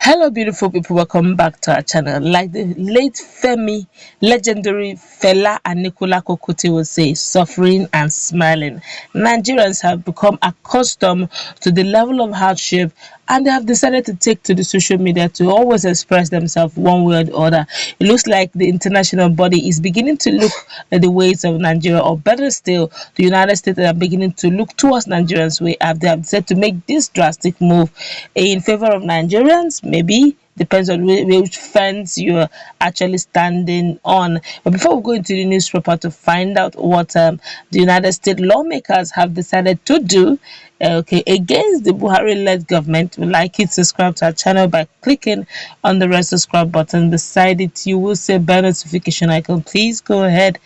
Hello, beautiful people. Welcome back to our channel. Like the late Femi, legendary Fela and Nicola Kokuti will say, suffering and smiling. Nigerians have become accustomed to the level of hardship and they have decided to take to the social media to always express themselves one way or the other. It looks like the international body is beginning to look at the ways of Nigeria, or better still, the United States are beginning to look towards Nigerians' way as they have decided to make this drastic move in favor of Nigerians. Maybe depends on which fence you're actually standing on. But before we go into the news proper to find out what the United States lawmakers have decided to do against the Buhari-led government, we'd like you to subscribe to our channel by clicking on the red subscribe button. Beside it, you will see a bell notification icon. Please go ahead,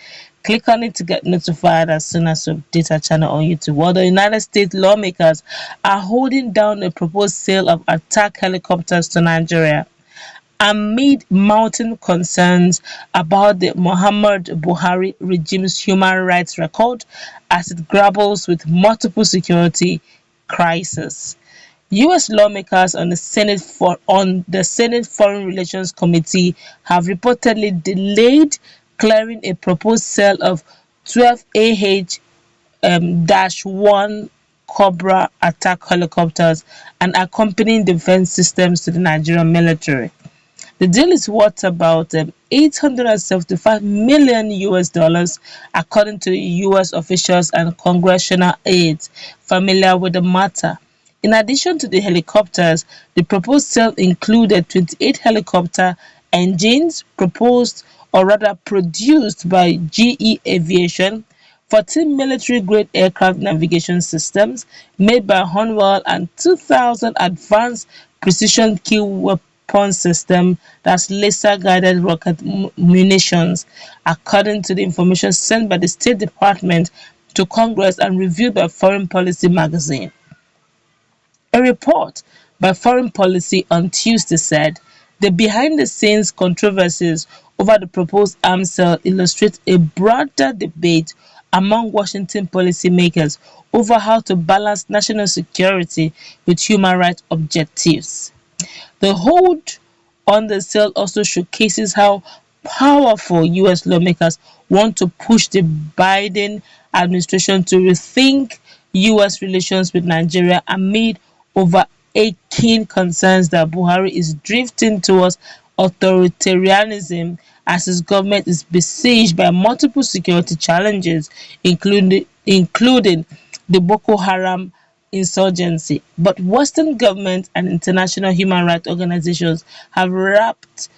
click on it to get notified as soon as we update our channel on YouTube. While the United States lawmakers are holding down a proposed sale of attack helicopters to Nigeria amid mounting concerns about the Muhammad Buhari regime's human rights record as it grapples with multiple security crises. U.S. lawmakers on the Senate Foreign Relations Committee have reportedly delayed clearing a proposed sale of 12 AH-1 Cobra attack helicopters and accompanying defense systems to the Nigerian military. The deal is worth about 875 million US dollars, according to US officials and congressional aides familiar with the matter. In addition to the helicopters, the proposed sale included 28 helicopter engines proposed or rather produced by GE Aviation, 14 military-grade aircraft navigation systems made by Honeywell, and 2,000 advanced precision kill weapon system, that's laser-guided rocket munitions, according to the information sent by the State Department to Congress and reviewed by Foreign Policy magazine. A report by Foreign Policy on Tuesday said the behind-the-scenes controversies over the proposed arms sale illustrate a broader debate among Washington policymakers over how to balance national security with human rights objectives. The hold on the sale also showcases how powerful U.S. lawmakers want to push the Biden administration to rethink U.S. relations with Nigeria amid overarching concerns that Buhari is drifting towards authoritarianism as his government is besieged by multiple security challenges, including the Boko Haram insurgency. But Western governments and international human rights organizations have wrapped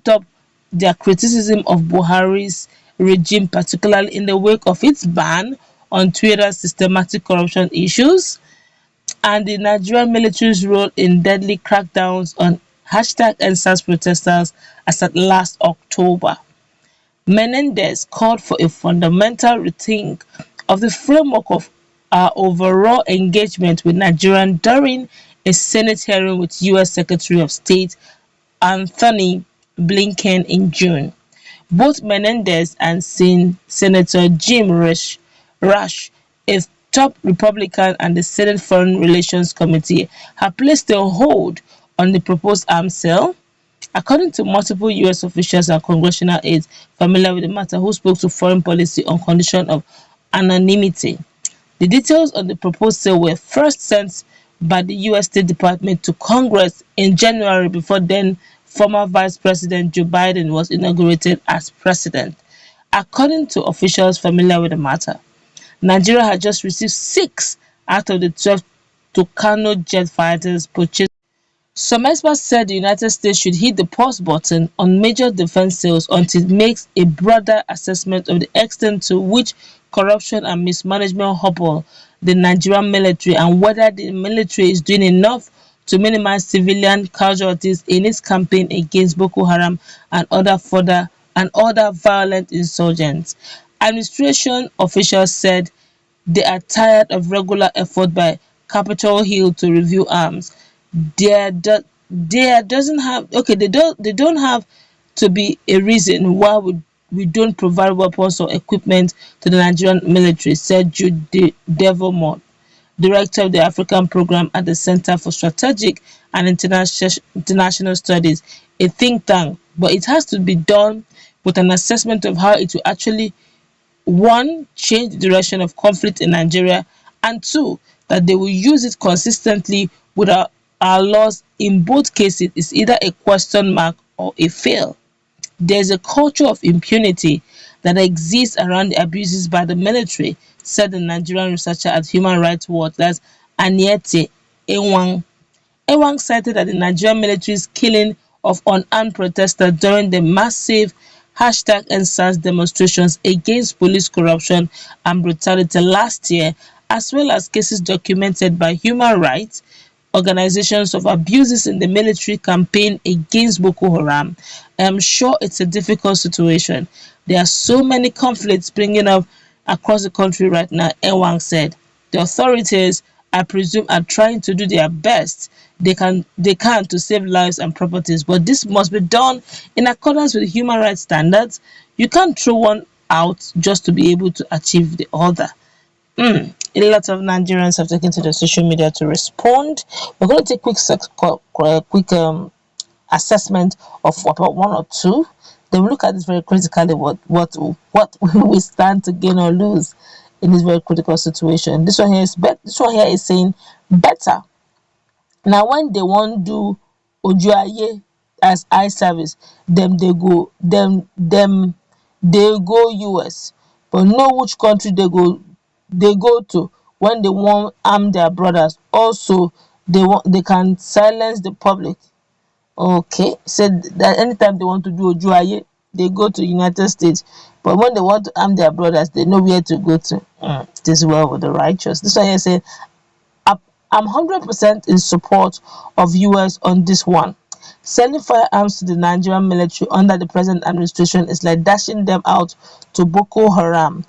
up their criticism of Buhari's regime, particularly in the wake of its ban on Twitter's systematic corruption issues and the Nigerian military's role in deadly crackdowns on #EndSARS protesters as at last October. Menendez called for a fundamental rethink of the framework of our overall engagement with Nigeria during a Senate hearing with U.S. Secretary of State Anthony Blinken in June. Both Menendez and Senator Jim Risch, a top Republican, and the Senate Foreign Relations Committee have placed a hold on the proposed arms sale, according to multiple U.S. officials and congressional aides familiar with the matter who spoke to Foreign Policy on condition of anonymity. The details on the proposed sale were first sent by the U.S. State Department to Congress in January before then former Vice President Joe Biden was inaugurated as president. According to officials familiar with the matter, Nigeria had just received 6 out of the 12 Tucano jet fighters purchased. Some experts said the United States should hit the pause button on major defense sales until it makes a broader assessment of the extent to which corruption and mismanagement hobble the Nigerian military and whether the military is doing enough to minimize civilian casualties in its campaign against Boko Haram and other violent insurgents. Administration officials said they are tired of regular effort by Capitol Hill to review arms. They don't have to be a reason why we don't provide weapons or equipment to the Nigerian military, said Jude Devermont, director of the African program at the Center for Strategic and International Studies, a think tank. But it has to be done with an assessment of how it will actually, one, change the direction of conflict in Nigeria, and two, that they will use it consistently with our laws. In both cases, it's either a question mark or a fail. There's a culture of impunity that exists around the abuses by the military, said the Nigerian researcher at Human Rights Watch, that's Aniete Ewang. Ewang cited that the Nigerian military's killing of unarmed protesters during the massive #EndSARS demonstrations against police corruption and brutality last year, as well as cases documented by human rights organizations of abuses in the military campaign against Boko Haram. I am sure it's a difficult situation. There are so many conflicts springing up across the country right now, Ewang said. The authorities, I presume, are trying to do their best they can to save lives and properties, but this must be done in accordance with human rights standards. You can't throw one out just to be able to achieve the other. A lot of Nigerians have taken to the social media to respond. We're going to take quick assessment of about one or two. Then we look at this very critically. What we stand to gain or lose in this very critical situation. This one here is saying better. Now, when they want do Ojuaye as eye service, they go US, but know which country they go to when they want arm their brothers. Also, they can silence the public. Okay, said that anytime they want to do Ojuaye, they go to United States, but when they want to arm their brothers, they know where to go to. It is well with the righteous. This one here said, I'm 100% in support of US on this one. Selling firearms to the Nigerian military under the present administration is like dashing them out to Boko Haram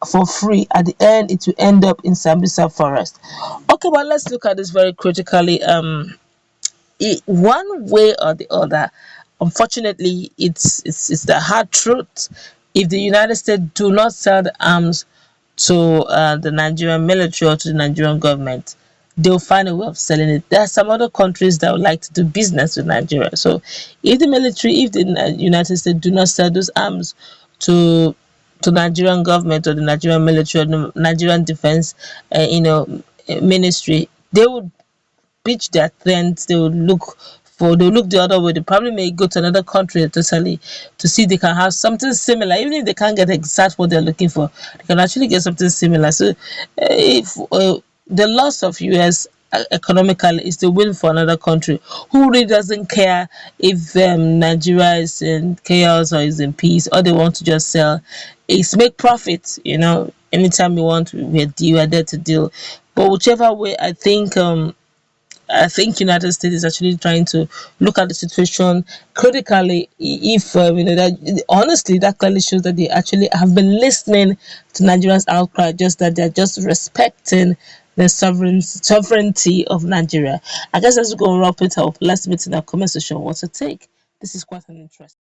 for free. At the end, it will end up in Sambisa forest. Okay, but let's look at this very critically. One way or the other, unfortunately, it's the hard truth. If the United States do not sell the arms to the Nigerian military or to the Nigerian government, they'll find a way of selling it. There are some other countries that would like to do business with Nigeria. So if the United States do not sell those arms to Nigerian government or the Nigerian military or the Nigerian defense, ministry, they would pitch their trends. They'll look the other way. They probably may go to another country totally to see if they can have something similar. Even if they can't get exact what they're looking for, they can actually get something similar. So if the loss of US economically is the win for another country who really doesn't care if Nigeria is in chaos or is in peace. All they want to just sell is make profit. Anytime you want, we are there to deal. But whichever way, I think United States is actually trying to look at the situation critically. If that honestly, that clearly shows that they actually have been listening to Nigerians' outcry, just that they're just respecting the sovereignty of Nigeria. I guess let's go and wrap it up. Let's meet in the comment section. What's your take? This is quite an interesting.